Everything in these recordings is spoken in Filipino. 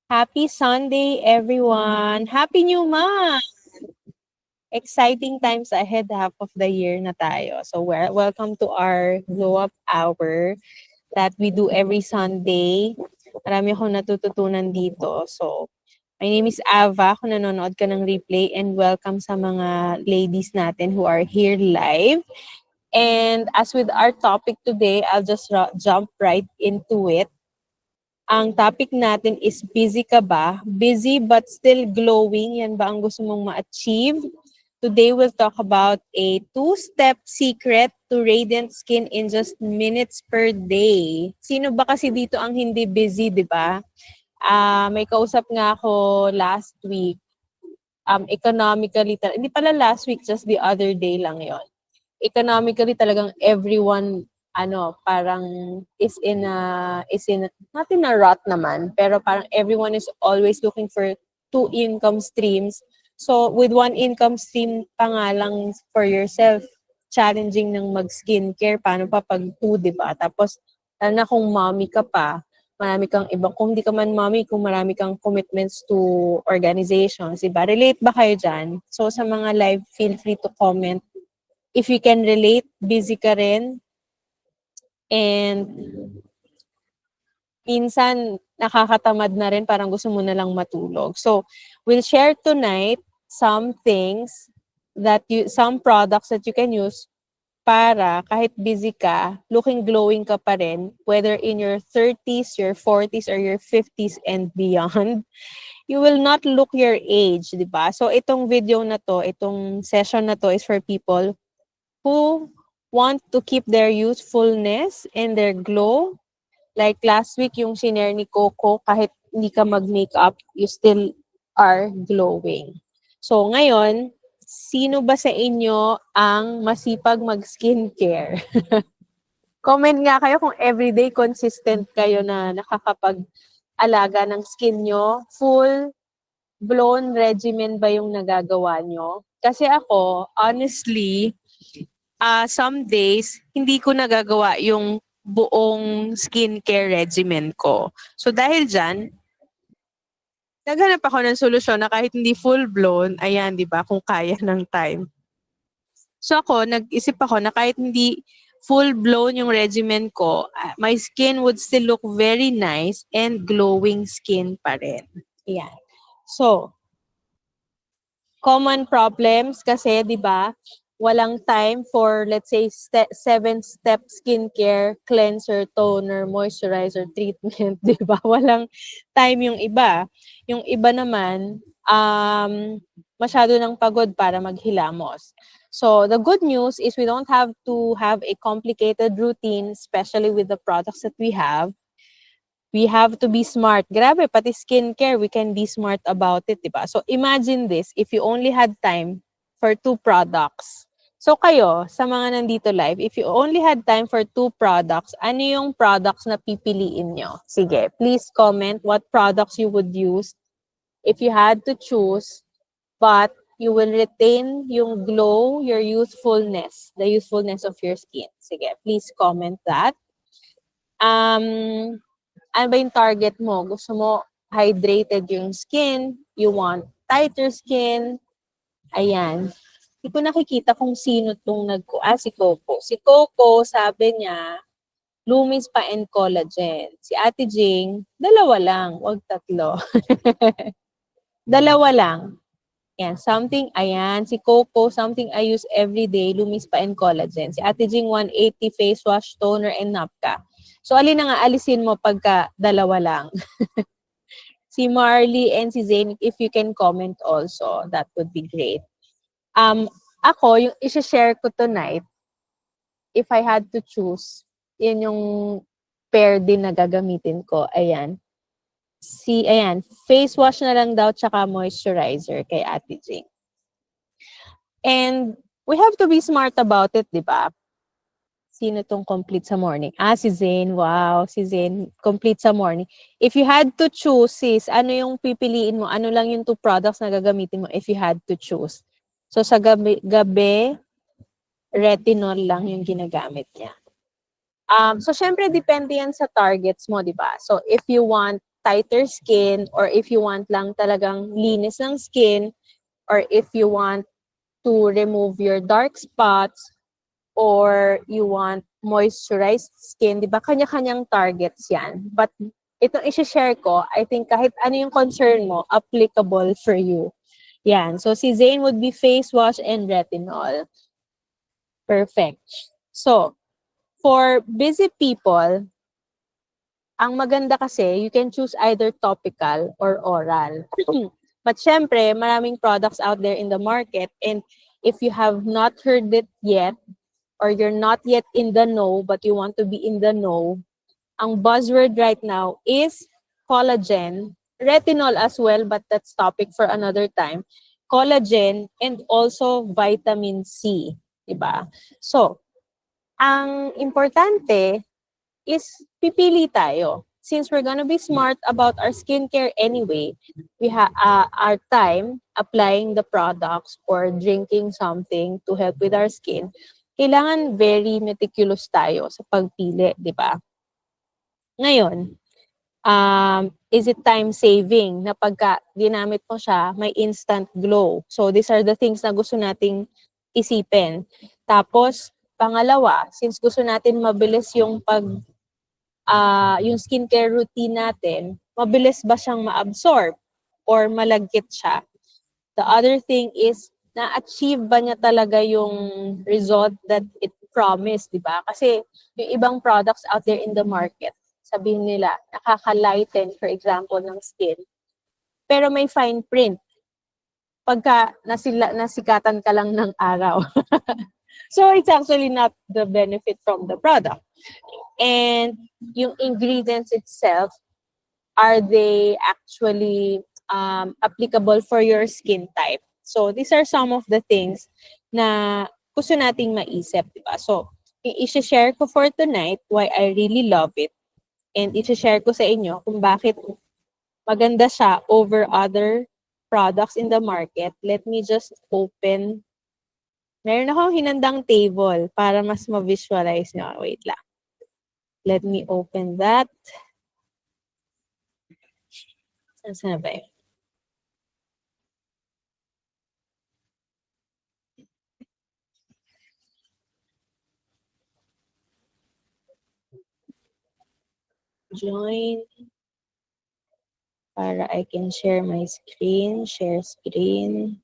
Happy Sunday, everyone! Happy New Month! Exciting times ahead, half of the year na tayo. So, welcome to our Glow Up Hour that we do every Sunday. Marami akong natututunan dito. So, my name is Ava, kung nanonood ka ng replay, and welcome sa mga ladies natin who are here live. And as with our topic today, I'll just jump right into it. Ang topic natin is busy ka ba? Busy but still glowing. Yan ba ang gusto mong ma-achieve? Today we'll talk about a 2-step secret to radiant skin in just minutes per day. Sino ba kasi dito ang hindi busy, di ba? May kausap nga ako last week. Economically, hindi pala last week, just the other day lang yon. Economically talagang everyone parang is in not in a rut naman, pero parang everyone is always looking for two income streams. So with one income stream pa nga lang for yourself, challenging ng mag-skincare, paano pa pag two, di ba? Tapos lalo na kung mommy ka pa, marami kang ibang, kung di ka man mommy, kung marami kang commitments to organizations, diba? Relate ba kayo dyan? So sa mga live, feel free to comment if you can relate, busy ka rin. And minsan, nakakatamad na rin, parang gusto mo na lang matulog. So, we'll share tonight some things some products that you can use para kahit busy ka, looking glowing ka pa rin, whether in your 30s, your 40s, or your 50s and beyond. You will not look your age, di ba? So, itong video na to, itong session na to is for people who want to keep their youthfulness and their glow. Like last week, yung shinare ni Coco, kahit hindi ka mag-makeup, you still are glowing. So ngayon, sino ba sa inyo ang masipag mag-skincare? Comment nga kayo kung everyday consistent kayo na nakakapag-alaga ng skin nyo. Full blown regimen ba yung nagagawa nyo? Kasi ako, honestly, some days, hindi ko nagagawa yung buong skincare regimen ko. So dahil dyan, naghanap ako ng solusyon na kahit hindi full-blown, ayan, di ba, kung kaya ng time. So ako, nag-isip ako na kahit hindi full-blown yung regimen ko, my skin would still look very nice and glowing skin pa rin. Ayan. So, common problems kasi, di ba, walang time for, let's say, 7-step skincare, cleanser, toner, moisturizer, treatment, di ba? Walang time yung iba. Yung iba naman, masyado ng pagod para maghilamos. So, the good news is we don't have to have a complicated routine, especially with the products that we have. We have to be smart. Grabe, pati skincare, we can be smart about it, diba? So, imagine this, if you only had time for 2 products. So, kayo, sa mga nandito live, if you only had time for 2 products, ano yung products na pipiliin nyo? Sige, please comment what products you would use if you had to choose, but you will retain yung glow, your youthfulness, the youthfulness of your skin. Sige, please comment that. Ano ba yung target mo? Gusto mo hydrated yung skin? You want tighter skin? Ayan. Hindi ko nakikita kung sino itong si Coco. Si Coco, sabi niya, Lumis pa and collagen. Si Ate Jing, 2 lang, wag 3. 2 lang. Ayan, ayan, si Coco, something I use every day, Lumis pa and collagen. Si Ate Jing, 180 face wash, toner, and napka. So, alin na nga alisin mo pagka 2 lang? Si Marley and si Zane, if you can comment also, that would be great. Ako, yung isi-share ko tonight, if I had to choose, yun yung pair din na gagamitin ko. Ayan. Face wash na lang daw, tsaka moisturizer kay Ate Jing. And we have to be smart about it, di ba? Sino tong complete sa morning? Si Zane. Wow, si Zane. Complete sa morning. If you had to choose, sis, ano yung pipiliin mo? Ano lang yung 2 products na gagamitin mo if you had to choose? So, sa gabi retinol lang yung ginagamit niya. So, syempre, depende yan sa targets mo, di ba? So, if you want tighter skin, or if you want lang talagang linis ng skin, or if you want to remove your dark spots, or you want moisturized skin, di ba? Kanya-kanyang targets yan. But itong isi-share ko, I think kahit ano yung concern mo, applicable for you. Yan. So, si Zane would be face wash and retinol. Perfect. So, for busy people, ang maganda kasi, you can choose either topical or oral. But syempre, maraming products out there in the market, and if you have not heard it yet, or you're not yet in the know, but you want to be in the know, ang buzzword right now is collagen, retinol as well, but that's topic for another time, collagen, and also vitamin C, diba? So, ang importante is pipili tayo. Since we're gonna be smart about our skincare anyway, we have our time applying the products or drinking something to help with our skin, kailangan very meticulous tayo sa pagpili, di ba? Ngayon, is it time saving na pagka ginamit mo siya, may instant glow? So, these are the things na gusto nating isipin. Tapos, pangalawa, since gusto natin mabilis yung yung skincare routine natin, mabilis ba siyang ma-absorb or malagkit siya? The other thing is, na-achieve ba niya talaga yung result that it promised, di ba? Kasi yung ibang products out there in the market, sabihin nila, nakaka-lighten, for example, ng skin. Pero may fine print. Pagka nasikatan ka lang ng araw. So, it's actually not the benefit from the product. And yung ingredients itself, are they actually applicable for your skin type? So, these are some of the things na gusto nating maisip, di ba? So, i-share ko for tonight why I really love it. And i-share ko sa inyo kung bakit maganda siya over other products in the market. Let me just open. Meron akong hinandang table para mas ma-visualize nyo. Wait lang. Let me open that. Saan ba yun? Join para I can share my screen. Share screen.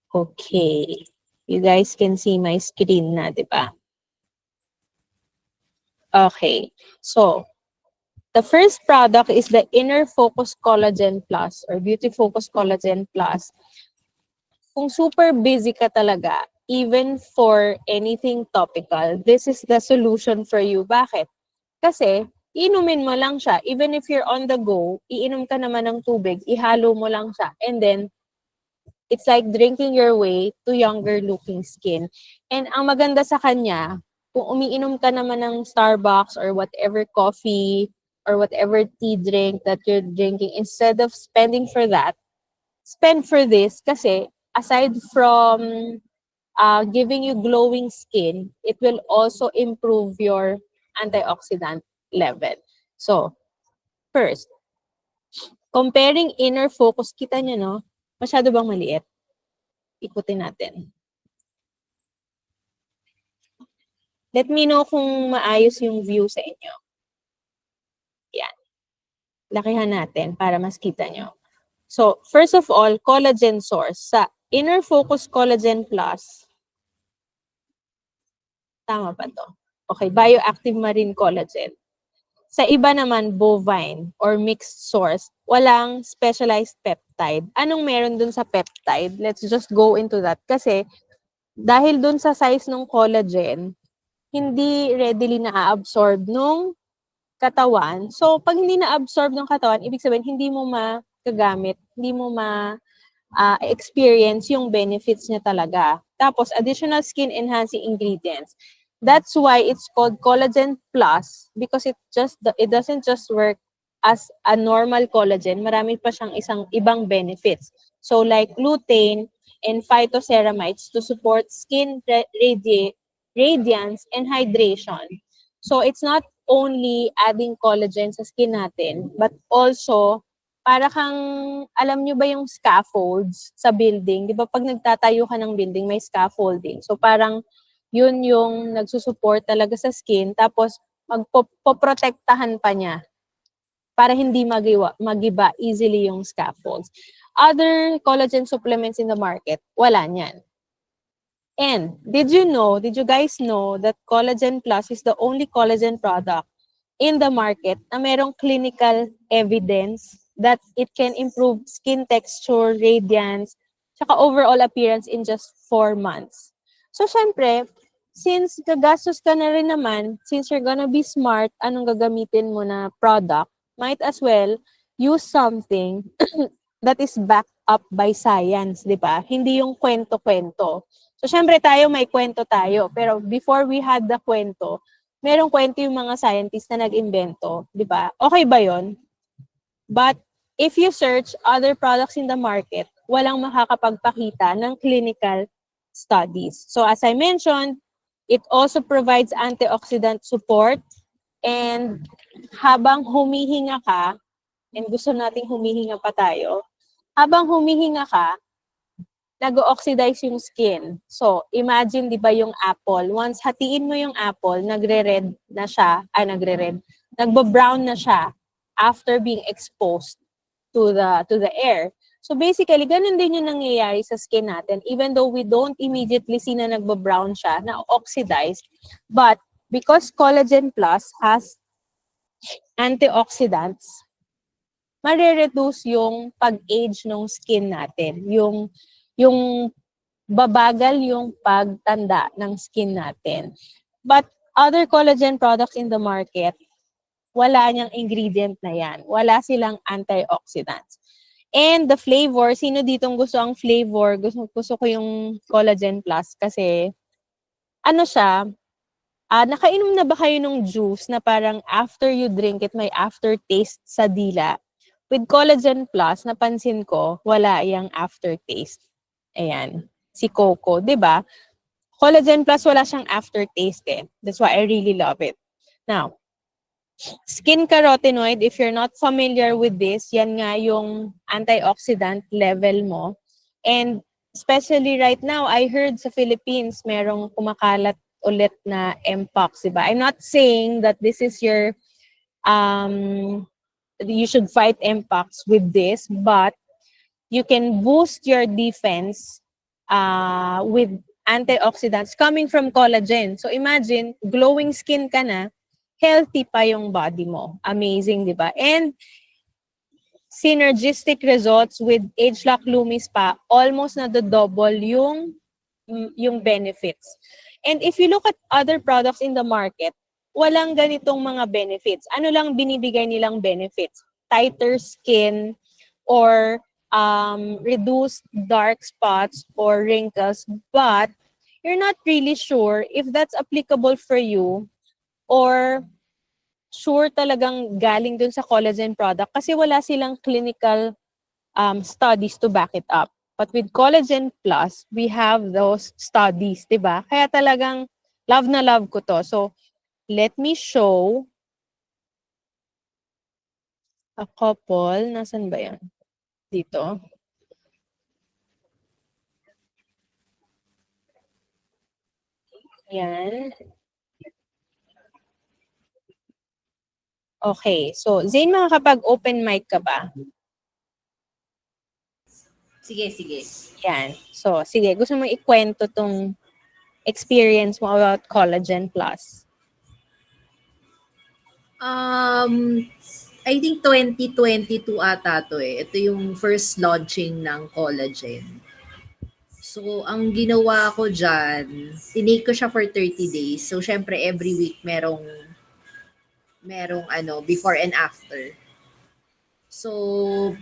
Okay. You guys can see my screen na, di ba? Okay. So, the first product is the Inner Focus Collagen Plus or Beauty Focus Collagen Plus. Kung super busy ka talaga, even for anything topical, this is the solution for you. Bakit? Kasi, iinumin mo lang siya. Even if you're on the go, iinom ka naman ng tubig, ihalo mo lang siya. And then, it's like drinking your way to younger looking skin. And ang maganda sa kanya, kung umiinom ka naman ng Starbucks or whatever coffee or whatever tea drink that you're drinking, instead of spending for that, spend for this kasi aside from giving you glowing skin, it will also improve your antioxidant level. So, first, comparing Inner Focus, kita nyo, no? Masyado bang maliit? Ikutin natin. Let me know kung maayos yung view sa inyo. Yan. Lakihan natin para mas kita nyo. So, first of all, collagen source. Sa Inner Focus Collagen Plus, tama ba to? Okay, bioactive marine collagen. Sa iba naman, bovine or mixed source, walang specialized peptide. Anong meron dun sa peptide? Let's just go into that. Kasi, dahil dun sa size ng collagen, hindi readily na-absorb nung katawan. So, pag hindi na-absorb ng katawan, ibig sabihin, hindi mo magagamit, hindi mo experience yung benefits niya talaga. Tapos, additional skin enhancing ingredients. That's why it's called collagen plus because it doesn't just work as a normal collagen. Marami pa siyang ibang benefits. So like lutein and phytoceramides to support skin radiance and hydration. So it's not only adding collagen sa skin natin, but also para kang, alam nyo ba yung scaffolds sa building? Di ba pag nagtatayo ka ng building, may scaffolding. So parang yun yung nagsusupport talaga sa skin. Tapos magpoprotektahan pa niya para hindi magiba easily yung scaffolds. Other collagen supplements in the market, wala niyan. And did you guys know that Collagen Plus is the only collagen product in the market na merong clinical evidence that it can improve skin texture, radiance, tsaka overall appearance in just 4 months. So, syempre, since gagastos ka na rin naman, since you're gonna be smart, anong gagamitin mo na product, might as well use something that is backed up by science, di ba? Hindi yung kwento-kwento. So, syempre tayo, may kwento tayo. Pero before we had the kwento, merong kwento yung mga scientists na nag-invento, di ba? Okay ba yon? But if you search other products in the market, walang makakapagpakita ng clinical studies. So as I mentioned, it also provides antioxidant support, and habang humihinga ka, and gusto nating humihinga pa tayo, habang humihinga ka, nag-oxidize yung skin. So, imagine, di ba yung apple, once hatiin mo yung apple, nagre-red na siya, nagbo-brown na siya after being exposed to the air. So, basically, ganun din yung nangyayari sa skin natin. Even though we don't immediately see na nagbo-brown siya, na-oxidize, but because Collagen Plus has antioxidants, mare-reduce yung pag-age ng skin natin. Yung babagal yung pagtanda ng skin natin. But other collagen products in the market, wala niyang ingredient na yan. Wala silang antioxidants. And the flavor, sino ditong gusto ang flavor? Gusto ko yung Collagen Plus kasi ano siya, nakainom na ba kayo ng juice na parang after you drink it, may aftertaste sa dila? With Collagen Plus, napansin ko, wala yung aftertaste. Ayan, si Coco, 'di ba? Collagen Plus wala siyang aftertaste eh. That's why I really love it. Now, skin carotenoid, if you're not familiar with this, yan nga yung antioxidant level mo. And especially right now, I heard sa Philippines, merong kumakalat ulit na Mpox, diba? I'm not saying that this is your, you should fight Mpox with this, but you can boost your defense with antioxidants coming from collagen. So imagine, glowing skin ka na, healthy pa yung body mo. Amazing, di ba? And synergistic results with ageLOC Lumis pa, almost na double yung benefits. And if you look at other products in the market, walang ganitong mga benefits. Ano lang binibigay nilang benefits? Tighter skin or reduced dark spots or wrinkles, but you're not really sure if that's applicable for you or sure talagang galing dun sa collagen product kasi wala silang clinical studies to back it up. But with Collagen Plus, we have those studies, di ba? Kaya talagang love na love ko to. So, let me show a couple. Nasaan ba yan? Dito. Yan. Okay. So, Zane, makakapag-open mic ka ba? Sige, sige. Yan. So, sige. Gusto mo ikwento tong experience mo about Collagen Plus? I think 2022 ata to eh. Ito yung first launching ng collagen. So, ang ginawa ko dyan, tinake ko siya for 30 days. So, syempre, every week merong before and after. So,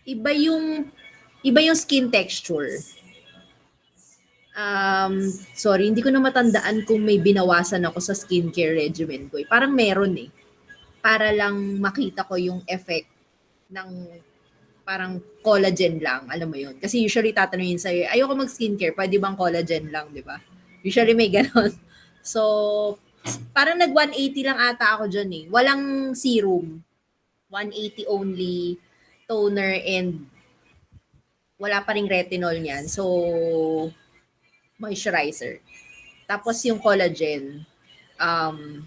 iba yung skin texture. Sorry, hindi ko na matandaan kung may binawasan ako sa skincare regimen ko. Parang meron eh. Para lang makita ko yung effect ng parang collagen lang, alam mo yun. Kasi usually tatanungin sa'yo, ayoko mag-skincare, pwede bang collagen lang, di ba? Usually may ganon. So, Parang nag 180 lang ata ako dyan eh. Walang serum. 180 only toner and wala pa ring retinol niyan. So, moisturizer. Tapos yung collagen, um,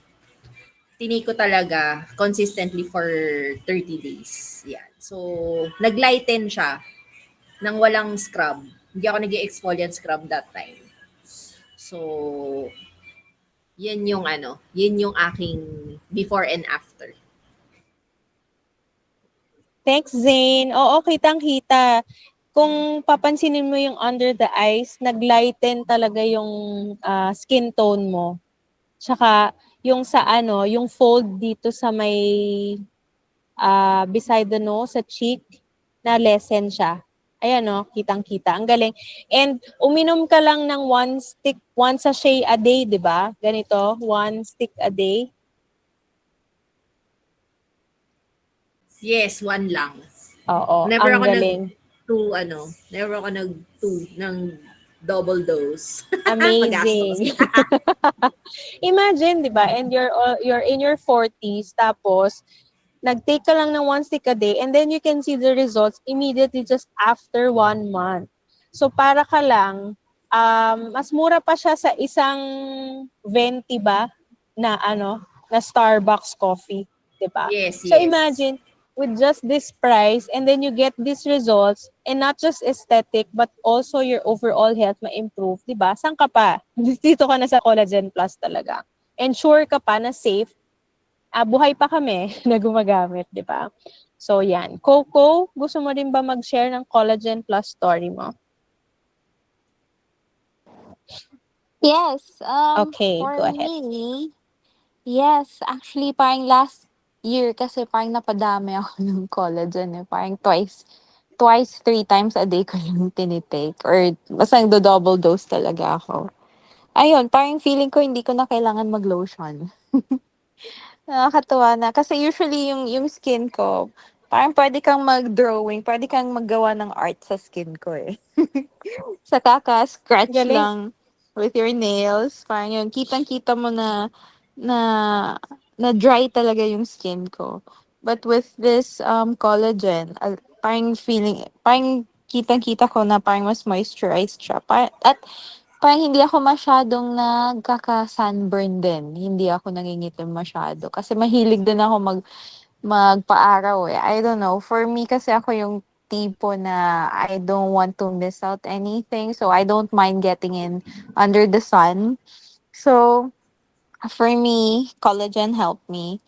tinake ko talaga consistently for 30 days. Yan. So, naglighten siya nang walang scrub. Hindi ako nag-exfoliant scrub that time. So, yun yung aking before and after. Thanks, Zane. Oo, kitang-kita. Kung papansinin mo yung under the eyes, naglighten talaga yung skin tone mo. Tsaka yung sa yung fold dito sa may beside the nose, sa cheek, na lessen siya. Ayan no, kitang-kita. Ang galing. And uminom ka lang ng one sachet a day, di ba? Ganito, one stick a day. Yes, one lang. Oo, Never ang ako galing. never ako nag-two ng double dose. Magastos. Amazing. Imagine, 'di ba? And you're in your 40s tapos nag-take ka lang ng one stick a day and then you can see the results immediately just after 1 month. So para ka lang mas mura pa siya sa isang venti ba na na Starbucks coffee, 'di ba? Yes, So yes. imagine with just this price and then you get these results and not just aesthetic but also your overall health ma-improve, 'di ba? Saan ka pa? Dito ka na sa Collagen Plus talaga. And sure ka pa na safe. Buhay pa kami na gumagamit, 'di ba? So yan. Coco, gusto mo rin ba mag-share ng Collagen Plus story mo? Yes, Okay, for go ahead. me, yes, actually parang last year kasi parang napadami ako ng collagen eh. Parang twice, 3 times a day ko lang tinitake or basta nagdo-double dose talaga ako. Ayun, parang feeling ko hindi ko na kailangan mag-lotion. Nakakatuwa na kasi usually yung skin ko, parang pwede kang mag-drawing, pwede kang maggawa ng art sa skin ko eh. Sa kaka-scratch Galing. lang with your nails, parang yun, kitang-kita mo na na dry talaga yung skin ko. But with this collagen, parang kitang-kita ko na parang mas moisturized siya. At parang hindi ako masyadong nagkaka-sunburn din. Hindi ako nangingitim masyado. Kasi mahilig din ako magpa-araw eh. I don't know. For me kasi ako yung tipo na I don't want to miss out anything. So I don't mind getting in under the sun. So for me, collagen helped me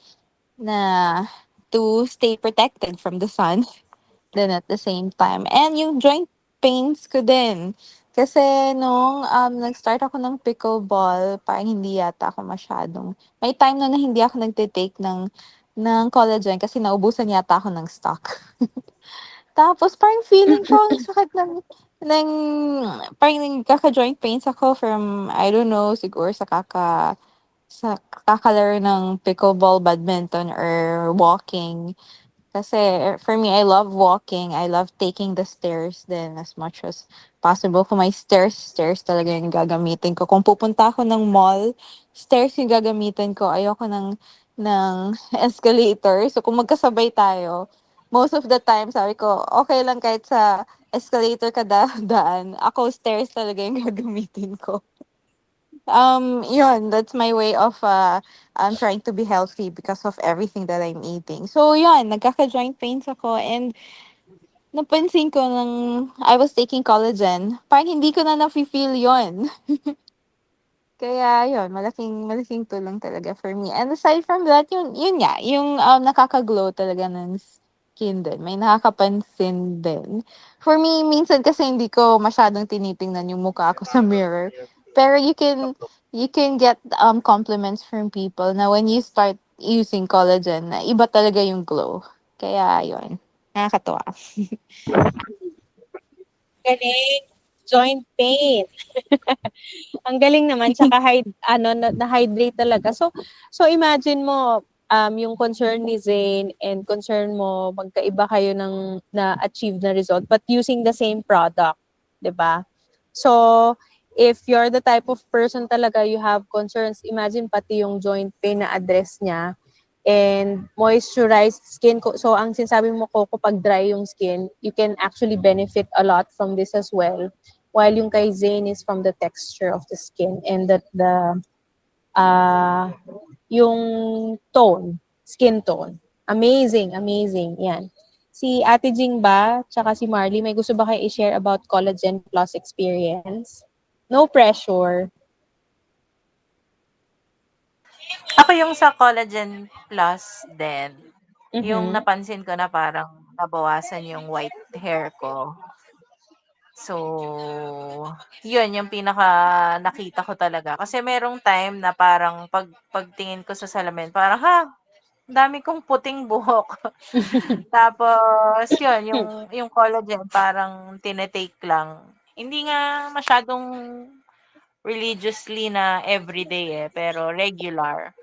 na to stay protected from the sun then at the same time. And yung joint pains ko din. Kasi nung nag-start ako ng pickleball, parang hindi yata ako masyadong. May time na hindi ako nagtitake ng collagen kasi naubusan yata ako ng stock. Tapos parang feeling ko ang sakit ng parang nagkaka-joint pains ako from, I don't know, siguro sa kakalaro ng pickleball, badminton, or walking. Kasi for me, I love walking. I love taking the stairs then as much as possible. Kung may stairs talaga yung gagamitin ko. Kung pupunta ako ng mall, stairs yung gagamitin ko. Ayoko ng escalator. So kung magkasabay tayo, most of the time, sabi ko, okay lang kahit sa escalator ka daan. Ako, stairs talaga yung gagamitin ko. Yun, that's my way of I'm trying to be healthy because of everything that I'm eating. So yun, nagkaka-joint pains ako and napansin ko nang I was taking collagen, parang hindi ko na nafe-feel yun. Kaya yun, malaking malaking tulong talaga for me. And aside from that, yun nga, yung nakaka-glow talaga ng skin din. May nakakapansin din. For me, minsan kasi hindi ko masyadong tinitingnan yung mukha ko sa mirror. Pero you can get compliments from people na when you start using collagen, na iba talaga yung glow. Kaya yun, nakakatuwa. Galing. Joint pain. Ang galing naman tsaka na-hydrate talaga. So imagine mo yung concern ni Zane and concern mo magkaiba kayo ng na-achieve na result but using the same product, 'di ba? So if you're the type of person talaga you have concerns, imagine pati yung joint pain na address niya and moisturized skin ko. So, ang sinasabi mo ko, kapag dry yung skin, you can actually benefit a lot from this as well. While yung kay Zane is from the texture of the skin and uh, yung tone, skin tone. Amazing, amazing. Yan. Si Ate Jing ba, tsaka si Marley, may gusto ba kayo i-share about Collagen Plus experience? No pressure. Ako yung sa Collagen Plus din, yung Mhm. napansin ko na parang nabawasan yung white hair ko. So, yun yung pinaka nakita ko talaga. Kasi merong time na parang pagtingin ko sa salamin, parang ang dami kong puting buhok. Tapos yun, yung collagen parang tinetake lang. Hindi nga masyadong religiously na everyday pero regular.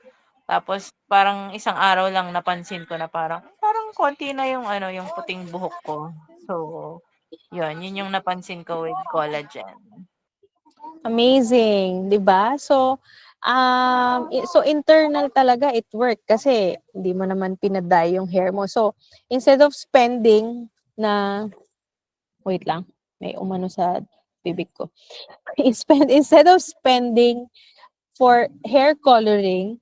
Tapos parang isang araw lang napansin ko na parang konti na yung yung puting buhok ko. So, yun yung napansin ko with collagen. Amazing, 'di ba? So, so internal talaga it work kasi hindi mo naman pinadye yung hair mo. So, instead of spending na wait lang, may umano sa bibig ko. Instead of spending for hair coloring,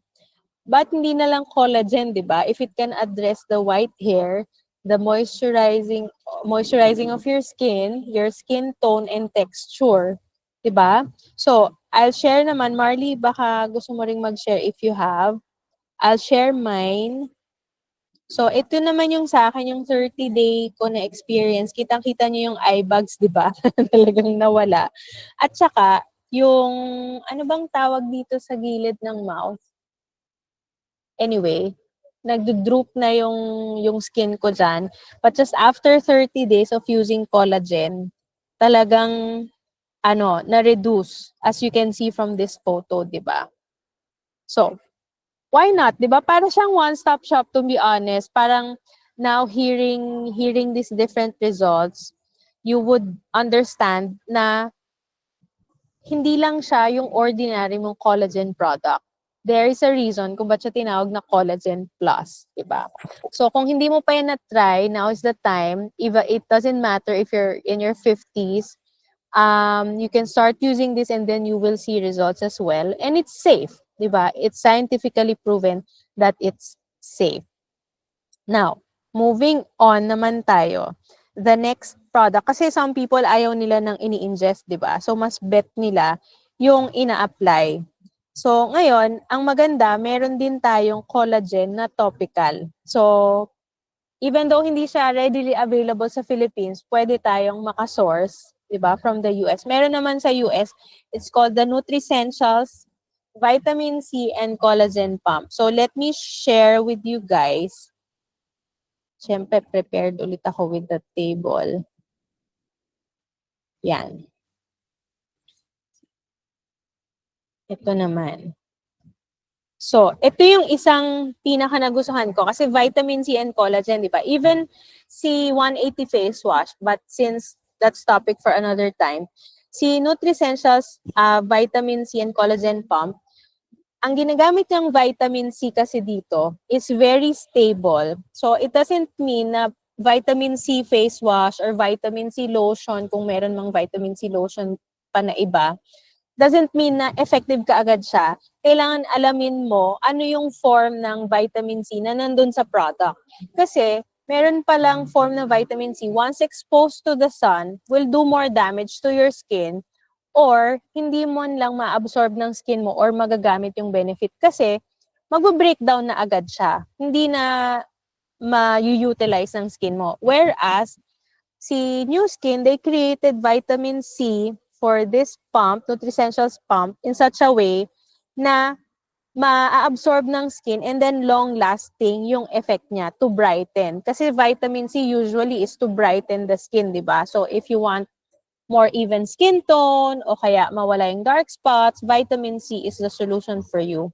but hindi na lang collagen, 'di ba? If it can address the white hair, the moisturizing of your skin tone and texture, 'di ba? So, I'll share naman, Marley, baka gusto mo ring mag-share if you have. I'll share mine. So, ito naman yung sa akin, yung 30-day ko na experience. Kitang-kita niyo yung eye bags, 'di ba? Talagang nawala. At saka, yung, ano bang tawag dito sa gilid ng mouth? Anyway, nagdo-droop na yung skin ko diyan. But just after 30 days of using collagen, talagang na-reduce as you can see from this photo, 'di ba? So, why not, 'di ba? Para siyang one-stop shop to be honest. Parang now hearing these different results, you would understand na hindi lang siya yung ordinary mong collagen product. There is a reason kung ba't siya tinawag na collagen plus, diba? So, kung hindi mo pa yan na-try, now is the time. It doesn't matter if you're in your 50s, you can start using this and then you will see results as well. And it's safe, diba? It's scientifically proven that it's safe. Now, moving on naman tayo. The next product, kasi some people ayaw nila ng ini-ingest, di ba? So, mas bet nila yung ina-apply. So, ngayon, ang maganda, meron din tayong collagen na topical. So, even though hindi siya readily available sa Philippines, pwede tayong makasource, di ba, from the US. Meron naman sa US, it's called the Nutricentials Vitamin C and Collagen Pump. So, let me share with you guys. Siyempre, prepared ulit ako with the table. Yan. Ito naman. So, ito yung isang pinaka nagustuhan ko kasi vitamin C and collagen, di ba? Even si 180 face wash, but since that's topic for another time, si Nutricentials Vitamin C and Collagen Pump, ang ginagamit niyang vitamin C kasi dito is very stable. So, it doesn't mean na vitamin C face wash or vitamin C lotion, kung meron mang vitamin C lotion pa na iba, doesn't mean na effective kaagad siya. Kailangan alamin mo ano yung form ng vitamin C na nandun sa product. Kasi, meron palang form ng vitamin C, once exposed to the sun, will do more damage to your skin or hindi mo lang ma-absorb ng skin mo or magagamit yung benefit kasi mag-breakdown na agad siya. Hindi na ma-utilize ng skin mo. Whereas, si New Skin, they created vitamin C for this pump, Nutricentials pump, in such a way na ma-absorb ng skin and then long-lasting yung effect niya to brighten. Kasi vitamin C usually is to brighten the skin, di ba? So, if you want more even skin tone, o kaya mawala yung dark spots, vitamin C is the solution for you.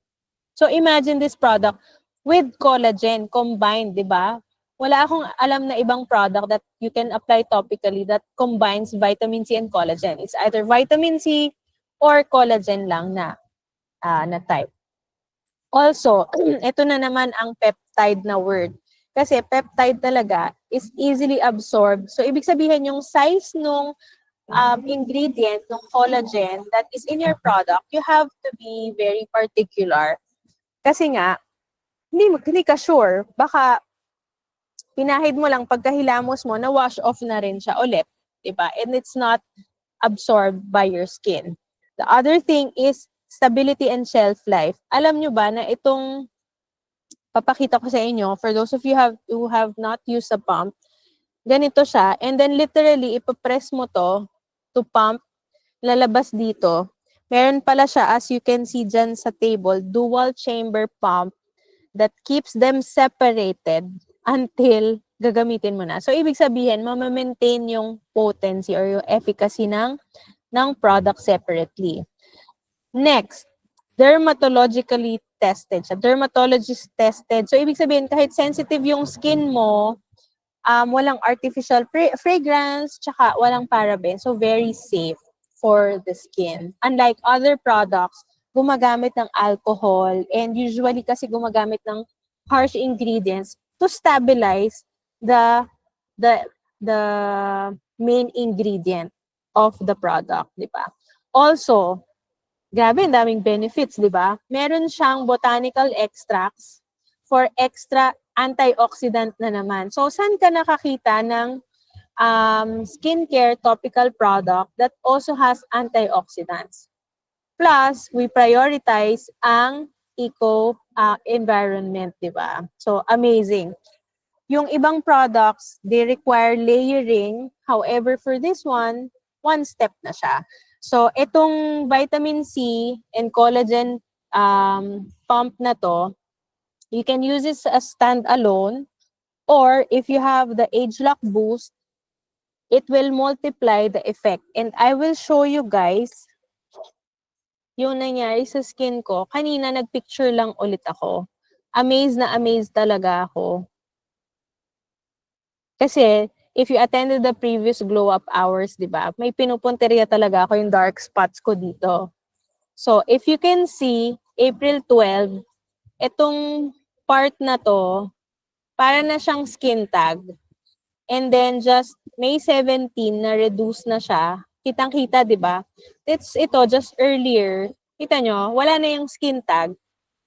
So imagine this product with collagen combined, di ba? Wala akong alam na ibang product that you can apply topically that combines vitamin C and collagen. It's either vitamin C or collagen lang na type. Also, ito na naman ang peptide na word. Kasi peptide talaga is easily absorbed. So, ibig sabihin yung size nung ingredient ng collagen that is in your product, you have to be very particular. Kasi nga, hindi ka sure. Baka pinahid mo lang, pagkahilamos mo, na-wash off na rin siya ulit. Diba? And it's not absorbed by your skin. The other thing is stability and shelf life. Alam nyo ba na itong papakita ko sa inyo, for those of you who have not used a pump, ganito siya. And then literally, ipapress mo to pump, lalabas dito. Meron pala siya, as you can see dyan sa table, dual chamber pump that keeps them separated until gagamitin mo na. So, ibig sabihin, ma-maintain yung potency or yung efficacy ng product separately. Next, dermatologically tested siya. Dermatologist tested. So, ibig sabihin, kahit sensitive yung skin mo, walang artificial fragrance, tsaka walang paraben. So, very safe for the skin. Unlike other products, gumagamit ng alcohol and usually kasi gumagamit ng harsh ingredients to stabilize the the the main ingredient of the product, di ba? Also, grabe, ang daming benefits, di ba? Meron siyang botanical extracts for extra antioxidant na naman. So, saan ka nakakita ng skincare topical product that also has antioxidants? Plus, we prioritize ang eco-environment, di ba? So, amazing. Yung ibang products, they require layering. However, for this one step na siya. So, itong vitamin C and collagen pump na to, you can use this as standalone, or if you have the age lock boost, it will multiply the effect. And I will show you guys yung nangyari sa skin ko. Kanina nagpicture lang ulit ako. Amazed na amazed talaga ako. Kasi if you attended the previous glow up hours, di ba? May pinupunteriya talaga ako yung dark spots ko dito. So if you can see, April 12, itong part na to, para na siyang skin tag. And then just May 17 na reduce na siya. Kitang-kita, 'di ba? Ito just earlier. Kita nyo, wala na yung skin tag.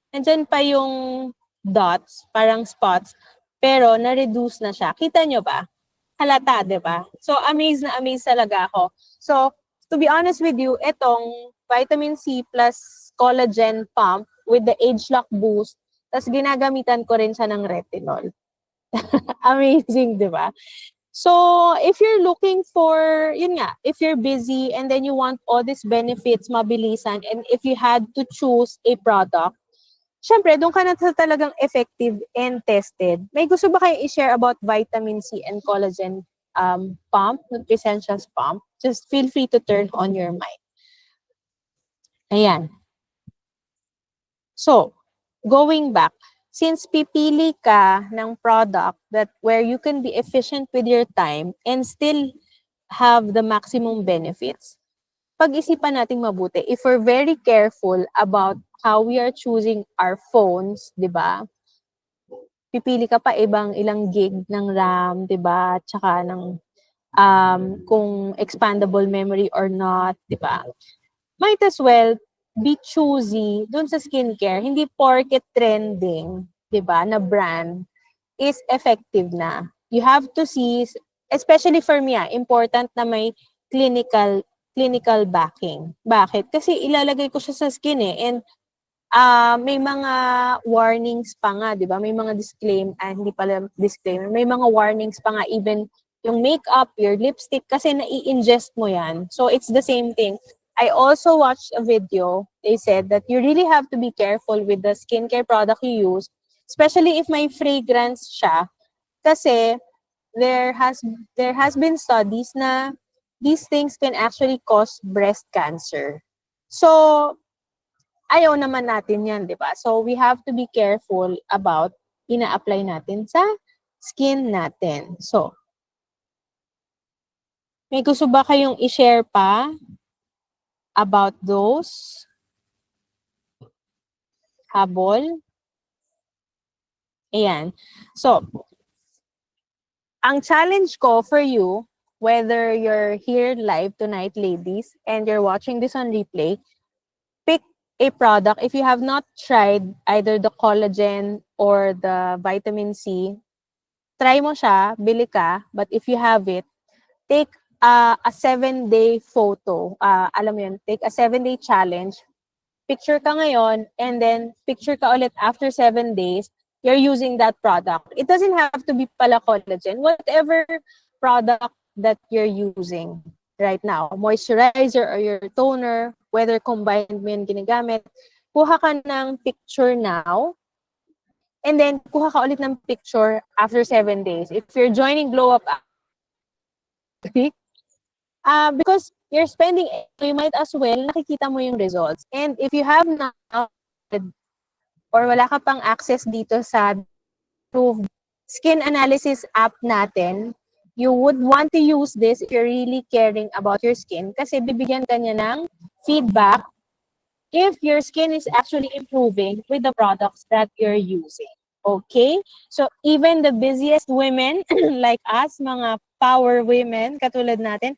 Nandiyan pa yung dots, parang spots, pero na-reduce na siya. Kita nyo ba? Halata, 'di ba? So amazed na amazed talaga ako. So to be honest with you, itong vitamin C plus collagen pump with the age lock boost, tas ginagamitan ko rin siya ng retinol. Amazing, di ba? So, if you're looking for, yun nga, if you're busy and then you want all these benefits, mabilisan, and if you had to choose a product, syempre, doon ka na talagang effective and tested. May gusto ba kayong i-share about vitamin C and collagen pump, Nutricentials pump? Just feel free to turn on your mic. Ayan. So, going back, since pipili ka ng product where you can be efficient with your time and still have the maximum benefits, pag-isipan nating mabuti. If we're very careful about how we are choosing our phones, di ba? Pipili ka pa ilang gig ng RAM, di ba? Tsaka ng kung expandable memory or not, di ba? Might as well be choosy dun sa skincare. Hindi porket trending, di ba, na brand is effective na. You have to see, especially for me, important na may clinical backing. Bakit? Kasi ilalagay ko siya sa skin and may mga warnings pa nga, di ba? May mga hindi pala disclaimer, may mga warnings pa nga, even yung makeup, your lipstick, kasi nai-ingest mo yan. So, it's the same thing. I also watched a video. They said that you really have to be careful with the skincare product you use, especially if may fragrance siya. Kasi there has been studies na these things can actually cause breast cancer. So, ayaw naman natin yan, di ba? So, we have to be careful about ina-apply natin sa skin natin. So, may gusto ba kayong i-share pa? about those? Habol? Ayan. So, ang challenge ko for you, whether you're here live tonight, ladies, and you're watching this on replay, pick a product. If you have not tried either the collagen or the vitamin C, try mo siya, bili ka. But if you have it, take a 7-day photo. Alam mo yun, take a 7-day challenge. Picture ka ngayon, and then picture ka ulit after 7 days, you're using that product. It doesn't have to be pala collagen. Whatever product that you're using right now, moisturizer or your toner, whether combined mo yung ginagamit, kuha ka ng picture now, and then kuha ka ulit ng picture after 7 days. If you're joining Glow Up week, because you're spending, you might as well nakikita mo yung results. And if you have not or wala ka pang access dito sa approved skin analysis app natin, you would want to use this if you're really caring about your skin kasi bibigyan ka niya ng feedback if your skin is actually improving with the products that you're using. Okay? So, even the busiest women like us, mga power women, katulad natin,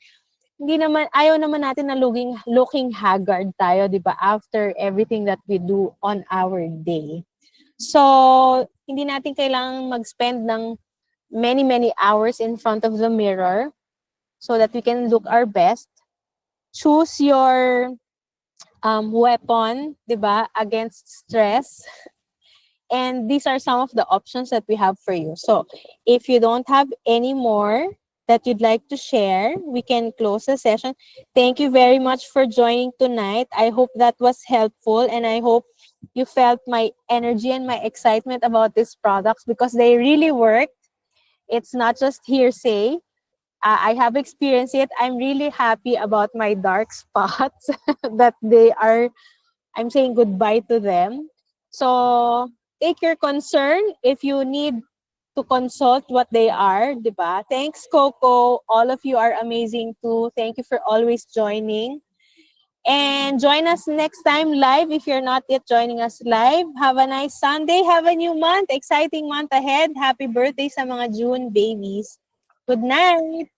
ayaw naman natin na looking haggard tayo, di ba, after everything that we do on our day. So, hindi natin kailangang mag-spend ng many hours in front of the mirror so that we can look our best. Choose your weapon, di ba, against stress. And these are some of the options that we have for you. So, if you don't have any more that you'd like to share, we can close the session. Thank you very much for joining tonight. I hope that was helpful, and I hope you felt my energy and my excitement about these products because they really work. It's not just hearsay. I have experienced it. I'm really happy about my dark spots that I'm saying goodbye to them. So, take your concern if you need to consult what they are, di ba? Thanks, Coco. All of you are amazing too. Thank you for always joining. And join us next time live if you're not yet joining us live. Have a nice Sunday. Have a new month. Exciting month ahead. Happy birthday sa mga June babies. Good night.